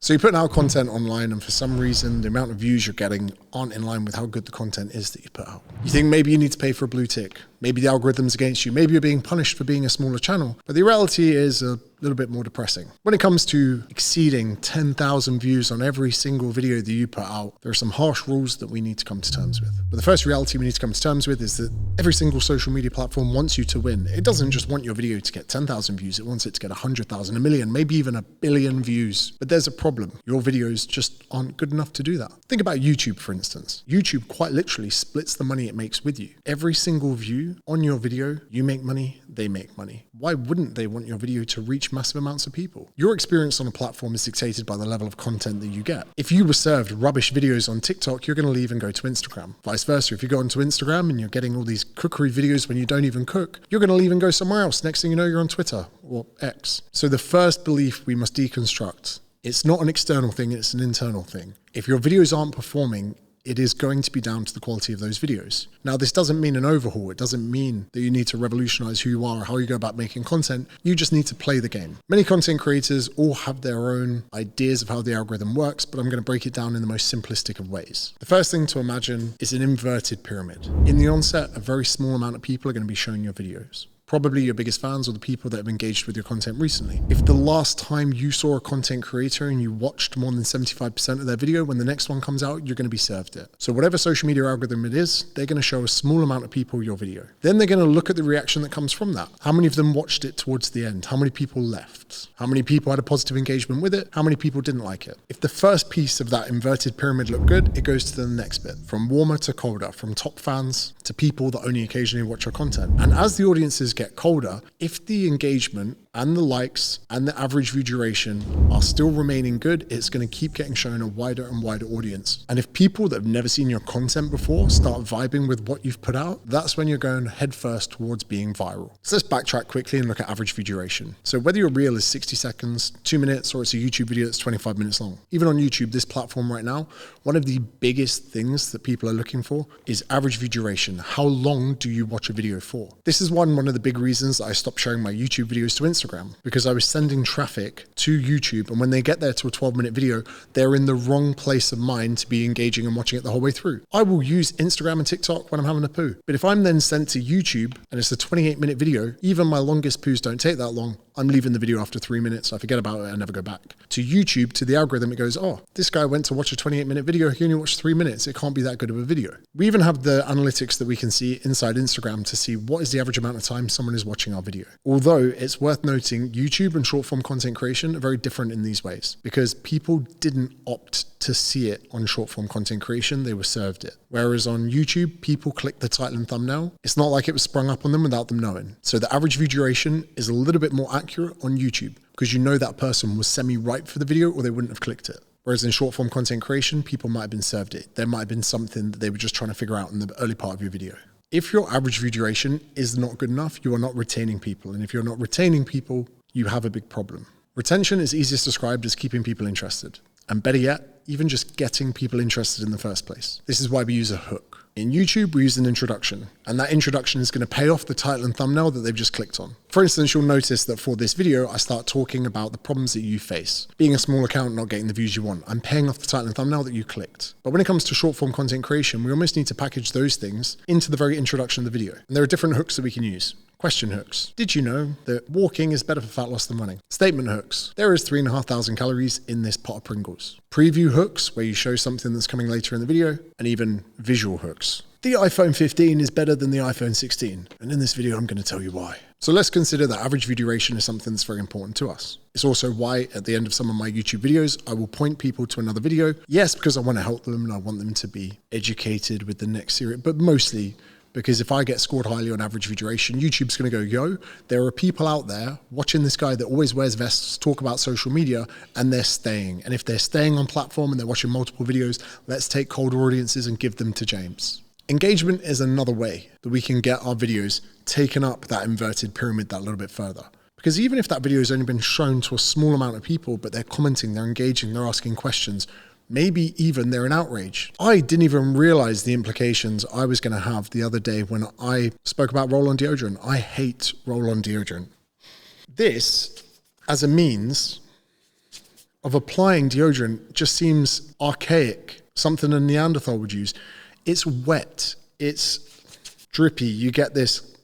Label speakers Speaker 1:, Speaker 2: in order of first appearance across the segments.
Speaker 1: So you're putting out content online and for some reason, the amount of views you're getting aren't in line with how good the content is that you put out. You think maybe you need to pay for a blue tick. Maybe the algorithm's against you. Maybe you're being punished for being a smaller channel. But the reality is a little bit more depressing. When it comes to exceeding 10,000 views on every single video that you put out, there are some harsh rules that we need to come to terms with. But the first reality we need to come to terms with is that every single social media platform wants you to win. It doesn't just want your video to get 10,000 views. It wants it to get 100,000, a million, maybe even a billion views. But there's a problem. Your videos just aren't good enough to do that. Think about YouTube, for instance. YouTube quite literally splits the money it makes with you. Every single view on your video, you make money, they make money. Why wouldn't they want your video to reach massive amounts of people? Your experience on a platform is dictated by the level of content that you get. If you were served rubbish videos on TikTok, you're going to leave and go to Instagram. Vice versa, if you go onto Instagram and you're getting all these cookery videos when you don't even cook, you're going to leave and go somewhere else. Next thing you know, you're on Twitter or X. So the first belief we must deconstruct, it's not an external thing, it's an internal thing. If your videos aren't performing, it is going to be down to the quality of those videos. Now, this doesn't mean an overhaul. It doesn't mean that you need to revolutionize who you are or how you go about making content. You just need to play the game. Many content creators all have their own ideas of how the algorithm works, but I'm going to break it down in the most simplistic of ways. The first thing to imagine is an inverted pyramid. In the onset, a very small amount of people are going to be showing your videos. Probably your biggest fans or the people that have engaged with your content recently. If the last time you saw a content creator and you watched more than 75% of their video, when the next one comes out, you're going to be served it. So whatever social media algorithm it is, they're going to show a small amount of people your video. Then they're going to look at the reaction that comes from that. How many of them watched it towards the end? How many people left? How many people had a positive engagement with it? How many people didn't like it? If the first piece of that inverted pyramid looked good, it goes to the next bit. From warmer to colder, from top fans to people that only occasionally watch your content. And as the audiences get colder, if the engagement and the likes and the average view duration are still remaining good, it's going to keep getting shown a wider and wider audience. And if people that have never seen your content before start vibing with what you've put out, that's when you're going headfirst towards being viral. So let's backtrack quickly and look at average view duration. So whether your reel is 60 seconds, 2 minutes, or it's a YouTube video that's 25 minutes long, even on YouTube, this platform right now, one of the biggest things that people are looking for is average view duration. How long do you watch a video for? This is one of the big reasons that I stopped sharing my YouTube videos to Instagram, because I was sending traffic to YouTube, and when they get there to a 12-minute video, they're in the wrong place of mind to be engaging and watching it the whole way through. I will use Instagram and TikTok when I'm having a poo, but if I'm then sent to YouTube and it's a 28-minute video, even my longest poos don't take that long. I'm leaving the video after 3 minutes. I forget about it. I never go back. To YouTube, to the algorithm, it goes, oh, this guy went to watch a 28-minute video. He only watched 3 minutes. It can't be that good of a video. We even have the analytics that we can see inside Instagram to see what is the average amount of time someone is watching our video. Although it's worth noting, YouTube and short form content creation are very different in these ways because people didn't opt to see it on short form content creation. They were served it. Whereas on YouTube, people click the title and thumbnail. It's not like it was sprung up on them without them knowing. So the average view duration is a little bit more accurate on YouTube because you know that person was semi-ripe for the video or they wouldn't have clicked it. Whereas in short form content creation, people might have been served it. There might have been something that they were just trying to figure out in the early part of your video. If your average view duration is not good enough, you are not retaining people. And if you're not retaining people, you have a big problem. Retention is easiest described as keeping people interested. And better yet, even just getting people interested in the first place. This is why we use a hook. In YouTube, we use an introduction, and that introduction is going to pay off the title and thumbnail that they've just clicked on. For instance, you'll notice that for this video, I start talking about the problems that you face. Being a small account, not getting the views you want. I'm paying off the title and thumbnail that you clicked. But when it comes to short form content creation, we almost need to package those things into the very introduction of the video. And there are different hooks that we can use. Question hooks. Did you know that walking is better for fat loss than running? Statement hooks. There is 3,500 calories in this pot of Pringles. Preview hooks, where you show something that's coming later in the video, and even visual hooks. The iPhone 15 is better than the iPhone 16. And in this video, I'm going to tell you why. So let's consider that average view duration is something that's very important to us. It's also why at the end of some of my YouTube videos, I will point people to another video. Yes, because I want to help them and I want them to be educated with the next series, but mostly because if I get scored highly on average view duration, YouTube's going to go, yo, there are people out there watching this guy that always wears vests talk about social media, and they're staying. And if they're staying on platform and they're watching multiple videos, let's take colder audiences and give them to James. Engagement is another way that we can get our videos taken up that inverted pyramid that little bit further. Because even if that video has only been shown to a small amount of people, but they're commenting, they're engaging, they're asking questions, maybe even they're in outrage. I didn't even realize the implications I was going to have the other day when I spoke about roll-on deodorant. I hate roll-on deodorant. This, as a means of applying deodorant just seems archaic, something a Neanderthal would use. It's wet, it's drippy. You get this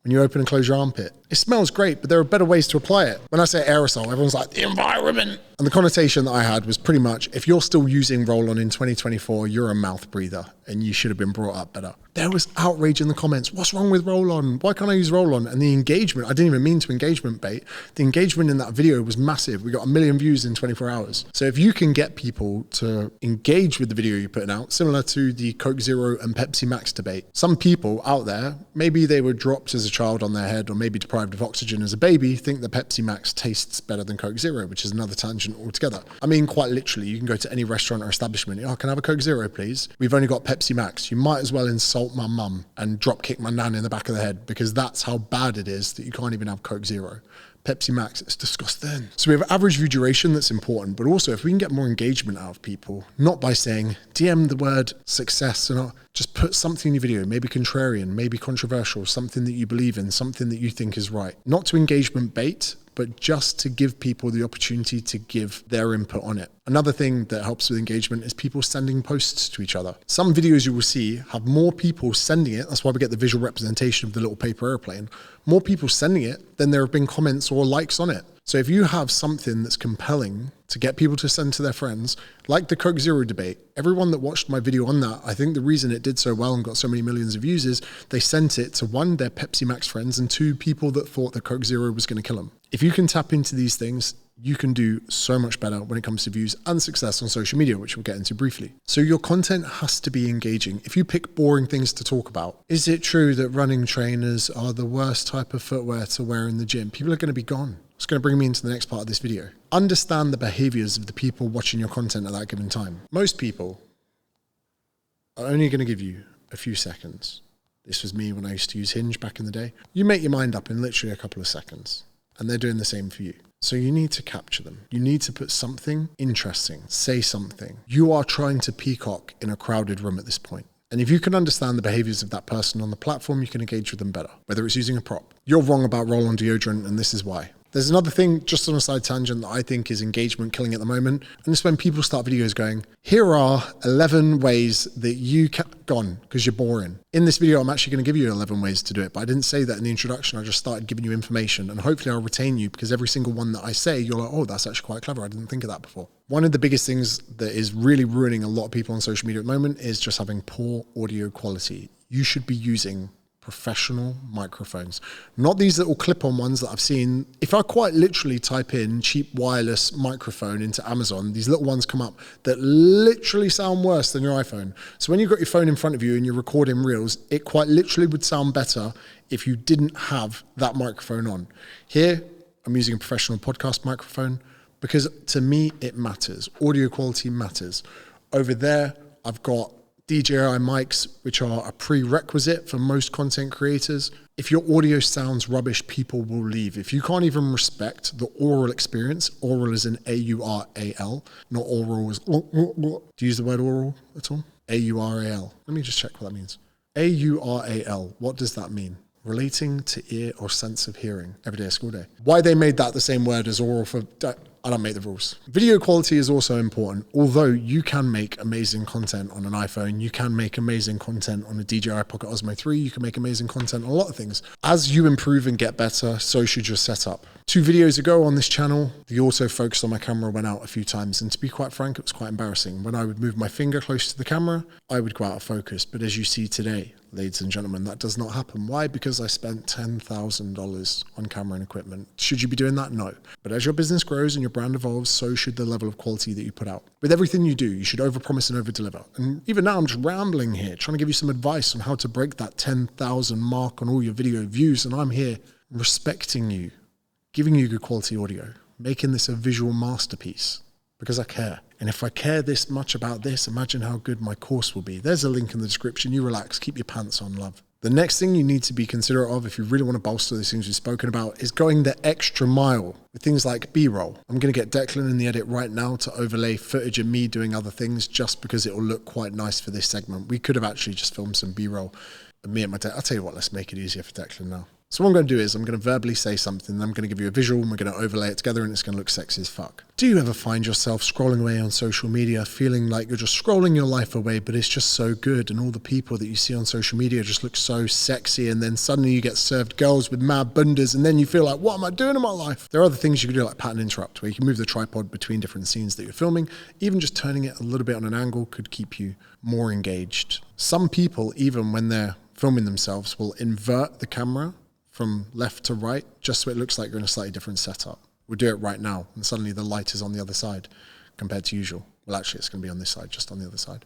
Speaker 1: when you open and close your armpit. It smells great, but there are better ways to apply it. When I say aerosol, everyone's like, the environment. And the connotation that I had was pretty much, if you're still using roll-on in 2024, you're a mouth breather and you should have been brought up better. There was outrage in the comments. What's wrong with roll-on? Why can't I use roll-on? And the engagement, I didn't even mean to engagement bait. The engagement in that video was massive. We got 1 million views in 24 hours. So if you can get people to engage with the video you're putting out, similar to the Coke Zero and Pepsi Max debate, some people out there, maybe they were dropped as a child on their head or maybe deprived of oxygen as a baby, think that Pepsi Max tastes better than Coke Zero, which is another tangent altogether. I mean, quite literally, you can go to any restaurant or establishment. Oh, can I have a Coke Zero, please? We've only got Pepsi Max. You might as well insult my mum and drop kick my nan in the back of the head, because that's how bad it is that you can't even have Coke Zero. Pepsi Max, it's disgusting. So we have average view duration that's important, but also if we can get more engagement out of people, not by saying, DM the word success, and just put something in your video, maybe contrarian, maybe controversial, something that you believe in, something that you think is right. Not to engagement bait, but just to give people the opportunity to give their input on it. Another thing that helps with engagement is people sending posts to each other. Some videos you will see have more people sending it. That's why we get the visual representation of the little paper airplane. More people sending it than there have been comments or likes on it. So if you have something that's compelling to get people to send to their friends, like the Coke Zero debate, everyone that watched my video on that, I think the reason it did so well and got so many millions of views is they sent it to one, their Pepsi Max friends, and two, people that thought that Coke Zero was going to kill them. If you can tap into these things, you can do so much better when it comes to views and success on social media, which we'll get into briefly. So your content has to be engaging. If you pick boring things to talk about, is it true that running trainers are the worst type of footwear to wear in the gym? People are going to be gone. It's going to bring me into the next part of this video. Understand the behaviors of the people watching your content at that given time. Most people are only going to give you a few seconds. This was me when I used to use Hinge back in the day. You make your mind up in literally a couple of seconds, and they're doing the same for you. So you need to capture them. You need to put something interesting, say something. You are trying to peacock in a crowded room at this point. And if you can understand the behaviors of that person on the platform, you can engage with them better, whether it's using a prop. You're wrong about roll-on deodorant, and this is why. There's another thing, just on a side tangent, that I think is engagement killing at the moment. And it's when people start videos going, here are 11 ways that you can, gone, because you're boring. In this video, I'm actually going to give you 11 ways to do it, but I didn't say that in the introduction. I just started giving you information, and hopefully I'll retain you, because every single one that I say, you're like, oh, that's actually quite clever. I didn't think of that before. One of the biggest things that is really ruining a lot of people on social media at the moment is just having poor audio quality. You should be using professional microphones, not these little clip-on ones that I've seen. If I quite literally type in cheap wireless microphone into Amazon, these little ones come up that literally sound worse than your iPhone. So when you've got your phone in front of you and you're recording reels, it quite literally would sound better if you didn't have that microphone on. Here, I'm using a professional podcast microphone because to me, it matters. Audio quality matters. Over there, I've got DJI mics, which are a prerequisite for most content creators. If your audio sounds rubbish, people will leave. If you can't even respect the oral experience, oral is in A-U-R-A-L, not oral as, do you use the word oral at all? A-U-R-A-L. Let me just check what that means. A-U-R-A-L, what does that mean? Relating to ear or sense of hearing. Every day, school day. Why they made that the same word as oral for... I don't make the rules. Video quality is also important. Although you can make amazing content on an iPhone, you can make amazing content on a DJI Pocket Osmo 3, you can make amazing content on a lot of things. As you improve and get better, so should your setup. 2 videos ago on this channel, the autofocus on my camera went out a few times, and to be quite frank, it was quite embarrassing. When I would move my finger close to the camera, I would go out of focus. But as you see today, ladies and gentlemen, that does not happen. Why? Because I spent $10,000 on camera and equipment. Should you be doing that? No. But as your business grows and your brand evolves, so should the level of quality that you put out. With everything you do, you should overpromise and overdeliver. And even now, I'm just rambling here, trying to give you some advice on how to break that 10,000 mark on all your video views. And I'm here respecting you, giving you good quality audio, making this a visual masterpiece because I care. And if I care this much about this, imagine how good my course will be. There's a link in the description. You relax, keep your pants on, love. The next thing you need to be considerate of if you really want to bolster these things we've spoken about is going the extra mile with things like B-roll. I'm going to get Declan in the edit right now to overlay footage of me doing other things just because it will look quite nice for this segment. We could have actually just filmed some B-roll of me at my desk. I'll tell you what, let's make it easier for Declan now. So what I'm going to do is I'm going to verbally say something, then I'm going to give you a visual, and we're going to overlay it together, and it's going to look sexy as fuck. Do you ever find yourself scrolling away on social media, feeling like you're just scrolling your life away, but it's just so good, and all the people that you see on social media just look so sexy, and then suddenly you get served girls with mad bundas, and then you feel like, what am I doing in my life? There are other things you can do, like pattern interrupt, where you can move the tripod between different scenes that you're filming. Even just turning it a little bit on an angle could keep you more engaged. Some people, even when they're filming themselves, will invert the camera from left to right, just so it looks like you're in a slightly different setup. We'll do it right now, and suddenly the light is on the other side compared to usual. Well, actually, it's going to be on this side, just on the other side.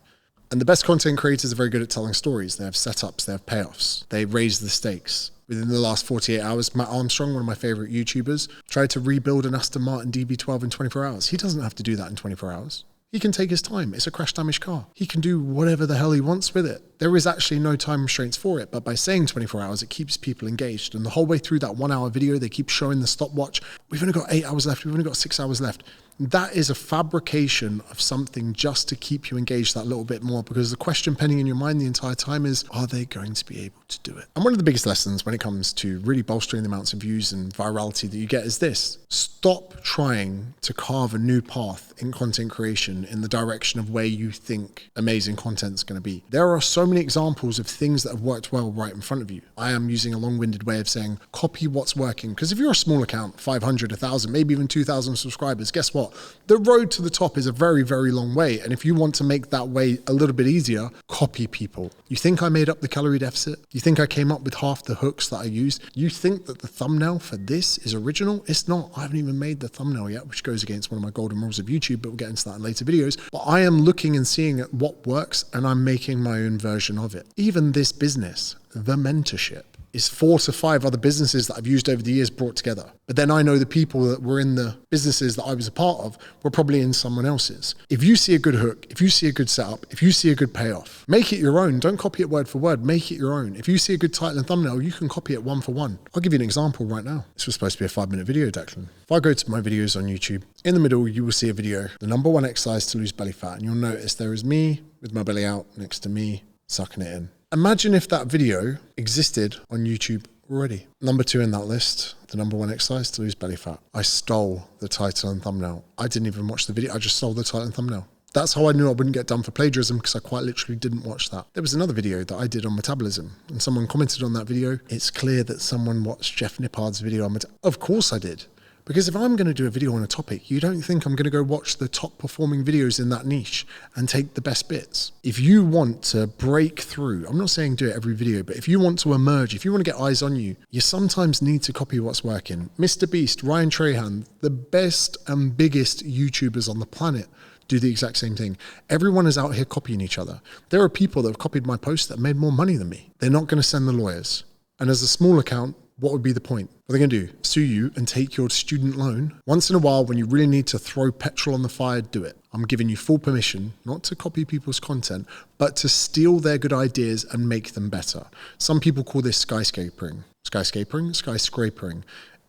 Speaker 1: And the best content creators are very good at telling stories. They have setups, they have payoffs, they raise the stakes. Within the last 48 hours, Matt Armstrong, one of my favorite YouTubers, tried to rebuild an Aston Martin DB12 in 24 hours. He doesn't have to do that in 24 hours. He can take his time. It's a crash damaged car. He can do whatever the hell he wants with it. There is actually no time restraints for it, but by saying 24 hours, it keeps people engaged. And the whole way through that 1 hour video, they keep showing the stopwatch. We've only got 8 hours left. We've only got 6 hours left. That is a fabrication of something just to keep you engaged that little bit more, because the question pending in your mind the entire time is, are they going to be able to do it? And one of the biggest lessons when it comes to really bolstering the amounts of views and virality that you get is this: stop trying to carve a new path in content creation in the direction of where you think amazing content is going to be. There are so many examples of things that have worked well right in front of you. I am using a long-winded way of saying copy what's working, because if you're a small account, 500, 1,000, maybe even 2,000 subscribers, guess what? The road to the top is a very, very long way. And if you want to make that way a little bit easier, copy people. You think I made up the calorie deficit? You think I came up with half the hooks that I used? You think that the thumbnail for this is original? It's not. I haven't even made the thumbnail yet, which goes against one of my golden rules of YouTube, but we'll get into that in later videos. But I am looking and seeing at what works, and I'm making my own version of it. Even this business, the mentorship, is 4 to 5 other businesses that I've used over the years brought together. But then I know the people that were in the businesses that I was a part of were probably in someone else's. If you see a good hook, if you see a good setup, if you see a good payoff, make it your own. Don't copy it word for word, make it your own. If you see a good title and thumbnail, you can copy it one for one. I'll give you an example right now. This was supposed to be a 5-minute video, Declan. If I go to my videos on YouTube, in the middle, you will see a video, the number 1 exercise to lose belly fat. And you'll notice there is me with my belly out next to me sucking it in. Imagine if that video existed on YouTube already. Number 2 in that list, the number 1 exercise to lose belly fat. I stole the title and thumbnail. I didn't even watch the video. I just stole the title and thumbnail. That's how I knew I wouldn't get done for plagiarism, because I quite literally didn't watch that. There was another video that I did on metabolism, and someone commented on that video. It's clear that someone watched Jeff Nippard's video on metabolism. Of course I did. Because if I'm going to do a video on a topic, you don't think I'm going to go watch the top performing videos in that niche and take the best bits. If you want to break through, I'm not saying do it every video, but if you want to emerge, if you want to get eyes on you, you sometimes need to copy what's working. Mr. Beast, Ryan Trahan, the best and biggest YouTubers on the planet, do the exact same thing. Everyone is out here copying each other. There are people that have copied my posts that made more money than me. They're not going to send the lawyers. And as a small account, what would be the point? What are they going to do? Sue you and take your student loan? Once in a while, when you really need to throw petrol on the fire, do it. I'm giving you full permission not to copy people's content, but to steal their good ideas and make them better. Some people call this skyscrapering. Skyscrapering.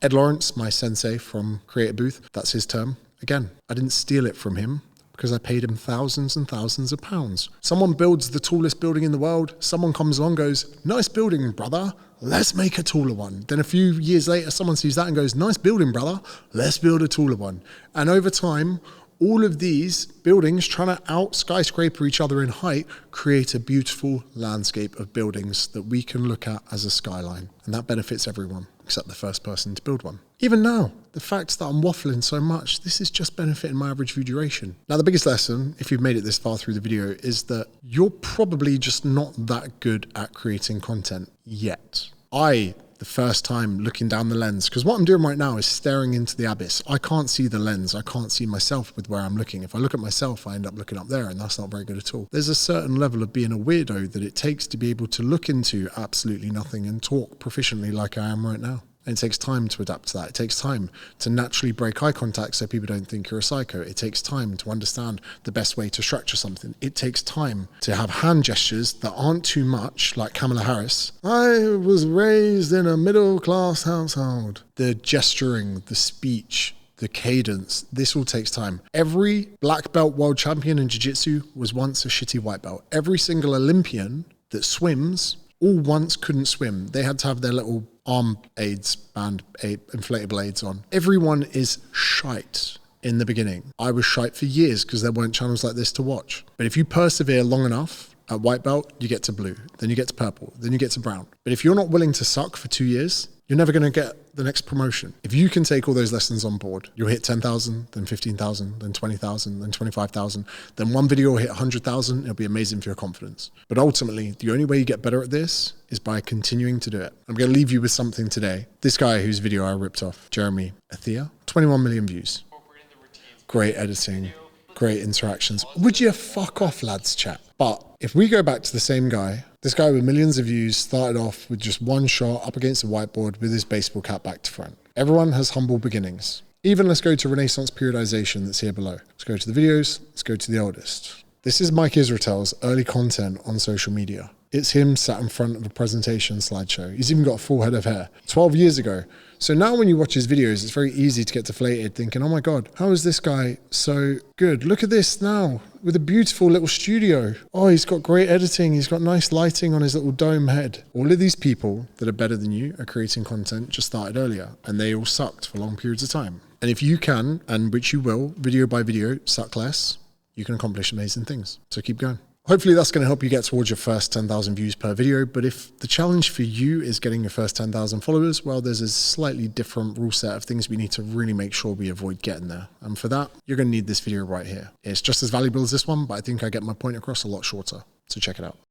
Speaker 1: Ed Lawrence, my sensei from Creator Booth, that's his term. Again, I didn't steal it from him, because I paid him thousands and thousands of pounds. Someone builds the tallest building in the world. Someone comes along and goes, nice building, brother. Let's make a taller one. Then a few years later, someone sees that and goes, nice building, brother. Let's build a taller one. And over time, all of these buildings trying to out skyscraper each other in height create a beautiful landscape of buildings that we can look at as a skyline. And that benefits everyone, except the first person to build one. Even now, the fact that I'm waffling so much, this is just benefiting my average view duration. Now, the biggest lesson, if you've made it this far through the video, is that you're probably just not that good at creating content yet. The first time looking down the lens, because what I'm doing right now is staring into the abyss. I can't see the lens. I can't see myself with where I'm looking. If I look at myself, I end up looking up there, and that's not very good at all. There's a certain level of being a weirdo that it takes to be able to look into absolutely nothing and talk proficiently like I am right now. And it takes time to adapt to that. It takes time to naturally break eye contact so people don't think you're a psycho. It takes time to understand the best way to structure something. It takes time to have hand gestures that aren't too much, like Kamala Harris. I was raised in a middle-class household. The gesturing, the speech, the cadence, this all takes time. Every black belt world champion in jiu-jitsu was once a shitty white belt. Every single Olympian that swims all once couldn't swim. They had to have their little arm aids, inflatable aids on. Everyone is shite in the beginning. I was shite for years because there weren't channels like this to watch. But if you persevere long enough, at white belt, you get to blue, then you get to purple, then you get to brown. But if you're not willing to suck for 2 years, you're never going to get the next promotion. If you can take all those lessons on board, you'll hit 10,000, then 15,000, then 20,000, then 25,000. Then one video will hit 100,000. It'll be amazing for your confidence. But ultimately, the only way you get better at this is by continuing to do it. I'm going to leave you with something today. This guy whose video I ripped off, Jeremy Athea, 21 million views. Great editing, great interactions. Would you fuck off, lads chat? But if we go back to the same guy, this guy with millions of views started off with just one shot up against a whiteboard with his baseball cap back to front. Everyone has humble beginnings. Even let's go to Renaissance periodization that's here below. Let's go to the videos, let's go to the oldest. This is Mike Israetel's early content on social media. It's him sat in front of a presentation slideshow. He's even got a full head of hair. 12 years ago. So now when you watch his videos, it's very easy to get deflated thinking, oh my God, how is this guy so good? Look at this now with a beautiful little studio. Oh, he's got great editing. He's got nice lighting on his little dome head. All of these people that are better than you are creating content just started earlier and they all sucked for long periods of time. And if you can, and which you will, video by video, suck less, you can accomplish amazing things. So keep going. Hopefully that's going to help you get towards your first 10,000 views per video. But if the challenge for you is getting your first 10,000 followers, well, there's a slightly different rule set of things we need to really make sure we avoid getting there. And for that, you're going to need this video right here. It's just as valuable as this one, but I think I get my point across a lot shorter. So check it out.